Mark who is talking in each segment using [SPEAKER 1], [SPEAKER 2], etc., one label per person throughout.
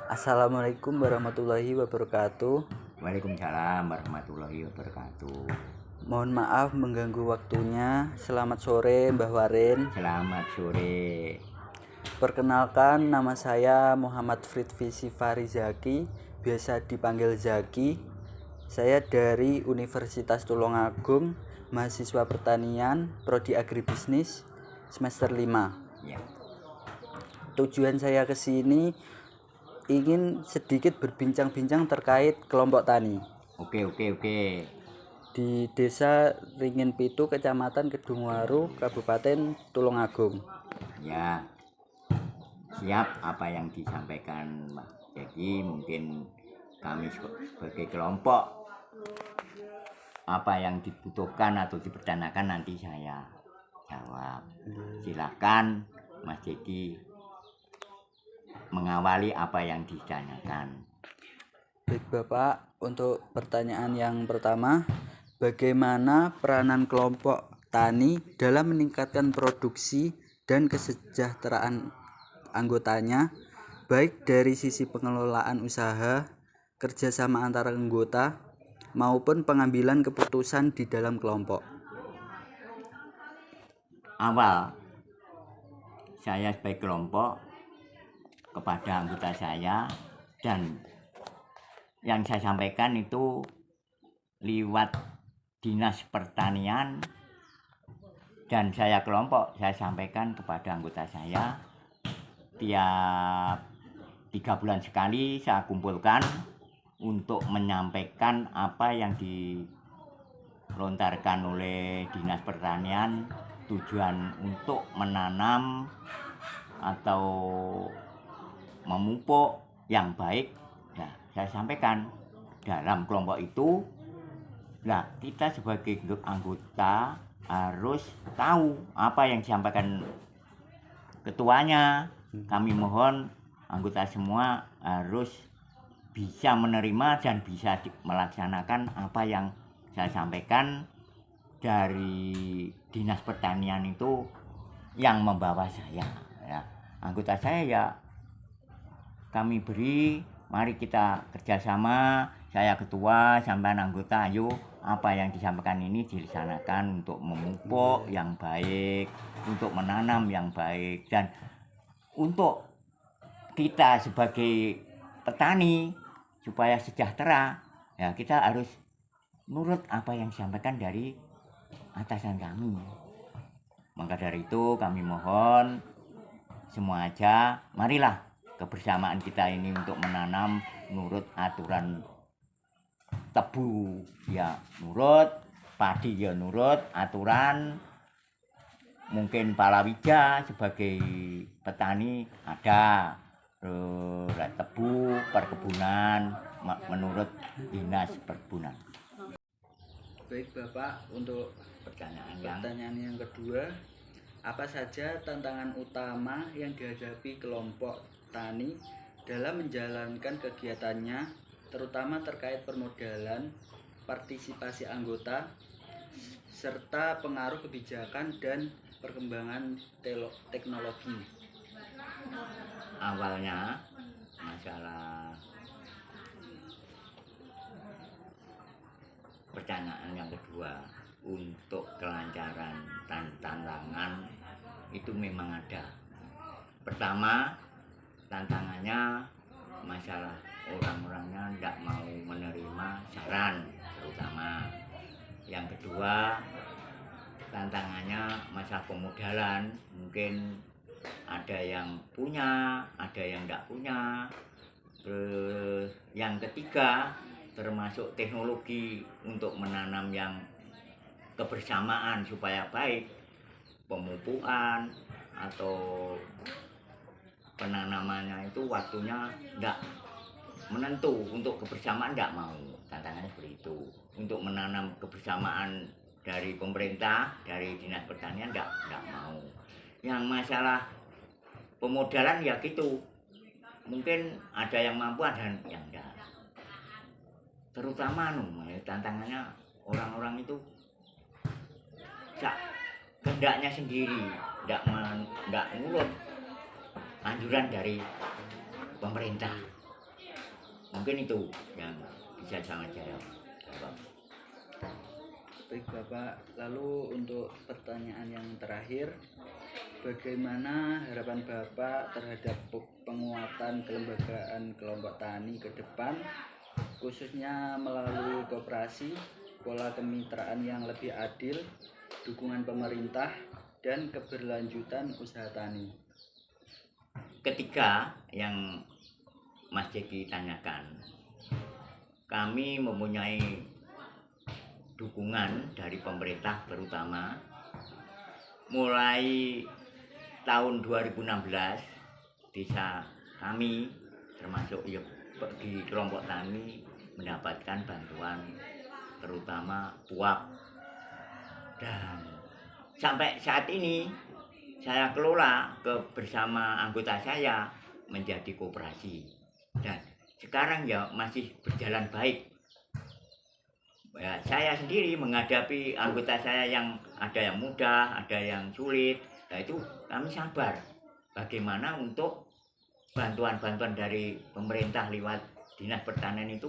[SPEAKER 1] Assalamualaikum warahmatullahi wabarakatuh.
[SPEAKER 2] Waalaikumsalam warahmatullahi wabarakatuh.
[SPEAKER 1] Mohon maaf mengganggu waktunya. Selamat sore Mbah Warin.
[SPEAKER 2] Selamat sore.
[SPEAKER 1] Perkenalkan, nama saya Muhammad Fritfi Farizaki, biasa dipanggil Zaki. Saya dari Universitas Tulungagung, mahasiswa pertanian, prodi agribisnis, semester 5.
[SPEAKER 2] Ya.
[SPEAKER 1] Tujuan saya ke sini ingin sedikit berbincang-bincang terkait kelompok tani
[SPEAKER 2] Oke.
[SPEAKER 1] di Desa Ringin Pitu, Kecamatan Kedungwaru, Kabupaten Tulungagung.
[SPEAKER 2] Ya. Siap apa yang disampaikan Mas. Jadi mungkin kami sebagai kelompok apa yang dibutuhkan atau dipertanyakan nanti saya jawab. Silakan Mas Jadi mengawali apa yang ditanyakan.
[SPEAKER 1] Baik Bapak, untuk pertanyaan yang pertama, bagaimana peranan kelompok tani dalam meningkatkan produksi dan kesejahteraan anggotanya, baik dari sisi pengelolaan usaha, kerjasama antara anggota, maupun pengambilan keputusan di dalam kelompok?
[SPEAKER 2] Awal saya sebagai kelompok kepada anggota saya, dan yang saya sampaikan itu lewat Dinas Pertanian, dan saya kelompok saya sampaikan kepada anggota saya tiap 3 bulan sekali saya kumpulkan untuk menyampaikan apa yang dilontarkan oleh Dinas Pertanian, tujuan untuk menanam atau memupuk yang baik. Nah, saya sampaikan dalam kelompok itu, nah kita sebagai anggota harus tahu apa yang disampaikan ketuanya. Kami mohon anggota semua harus bisa menerima dan bisa melaksanakan apa yang saya sampaikan dari Dinas Pertanian itu yang membawa saya. Ya, anggota saya ya kami beri, mari kita kerjasama, saya ketua, sampean anggota, ayo apa yang disampaikan ini dilaksanakan untuk memupuk yang baik, untuk menanam yang baik, dan untuk kita sebagai petani supaya sejahtera, ya kita harus nurut apa yang disampaikan dari atasan kami. Maka dari itu kami mohon semua aja, marilah kebersamaan kita ini untuk menanam menurut aturan tebu ya nurut, padi ya nurut aturan. Mungkin palawija sebagai petani ada, tebu perkebunan menurut Dinas Perkebunan.
[SPEAKER 1] Baik Bapak, untuk pertanyaan yang kedua, apa saja tantangan utama yang dihadapi kelompok tani dalam menjalankan kegiatannya, terutama terkait permodalan, partisipasi anggota, serta pengaruh kebijakan dan perkembangan teknologi?
[SPEAKER 2] Awalnya masalah pertanyaan yang kedua, untuk kelancaran dan tantangan itu memang ada. Pertama, tantangannya masalah orang-orangnya tidak mau menerima saran terutama. Yang kedua, tantangannya masalah pemodalan, mungkin ada yang punya, ada yang tidak punya. Terus yang ketiga, termasuk teknologi untuk menanam yang kebersamaan supaya baik, pemupukan atau penanamannya itu waktunya tidak menentu, untuk kebersamaan tidak mau. Tantangannya seperti itu. Untuk menanam kebersamaan dari pemerintah, dari Dinas Pertanian tidak mau. Yang masalah pemodalan ya gitu, mungkin ada yang mampu, ada yang enggak. Terutama tantangannya orang-orang itu kehendaknya sendiri, tidak nurut anjuran dari pemerintah. Mungkin itu yang bisa sangat jawab.
[SPEAKER 1] Baik Bapak, lalu untuk pertanyaan yang terakhir, bagaimana harapan Bapak terhadap penguatan kelembagaan kelompok tani ke depan, khususnya melalui koperasi, pola kemitraan yang lebih adil, dukungan pemerintah, dan keberlanjutan usaha tani?
[SPEAKER 2] Ketiga yang Mas Jeki tanyakan, kami mempunyai dukungan dari pemerintah, terutama mulai tahun 2016 desa kami termasuk ya, di kelompok tani mendapatkan bantuan terutama puak, dan sampai saat ini saya kelola bersama anggota saya menjadi koperasi, dan sekarang ya masih berjalan baik. Ya, saya sendiri menghadapi anggota saya yang ada yang mudah, ada yang sulit. Nah itu kami sabar. Bagaimana untuk bantuan-bantuan dari pemerintah lewat Dinas Pertanian itu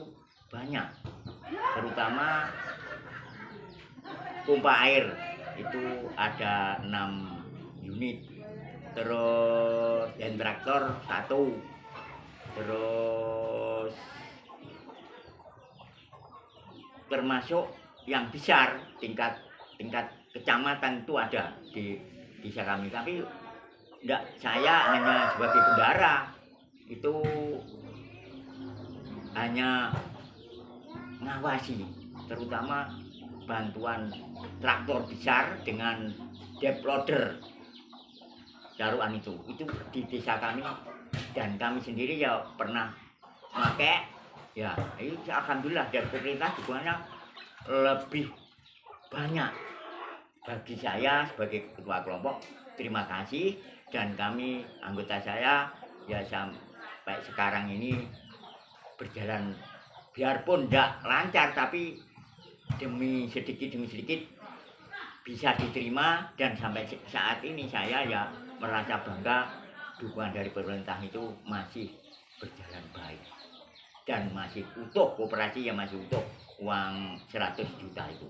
[SPEAKER 2] banyak. Terutama pompa air itu ada 6 unit. Terus dan traktor 1. Terus termasuk yang besar tingkat kecamatan itu ada di desa kami, tapi enggak, saya hanya sebagai bendara itu hanya ngawasi, terutama bantuan traktor besar dengan dep loader jaruan itu di desa kami, dan kami sendiri ya pernah pakai. Ya, ini alhamdulillah dari pemerintah dukungannya lebih banyak. Bagi saya sebagai ketua kelompok, terima kasih, dan kami anggota saya ya sampai sekarang ini berjalan biarpun tidak lancar, tapi demi sedikit bisa diterima, dan sampai saat ini saya ya merasa bangga dukungan dari pemerintah itu masih berjalan baik. Dan masih utuh, koperasi yang masih utuh uang 100 juta itu.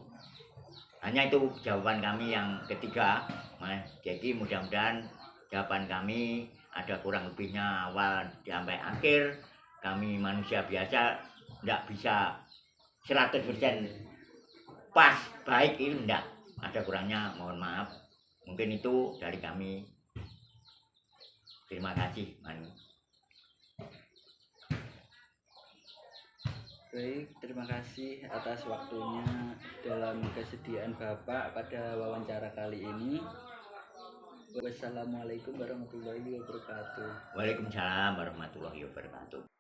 [SPEAKER 2] Hanya itu jawaban kami yang ketiga, Mas Jeki. Mudah-mudahan jawaban kami ada kurang lebihnya awal sampai akhir. Kami manusia biasa, tidak bisa 100% pas, baik itu enggak. Ada kurangnya, mohon maaf. Mungkin itu dari kami. Terima kasih, Manu.
[SPEAKER 1] Baik, terima kasih atas waktunya dalam kesediaan Bapak pada wawancara kali ini. Wassalamualaikum warahmatullahi wabarakatuh.
[SPEAKER 2] Waalaikumsalam warahmatullahi wabarakatuh.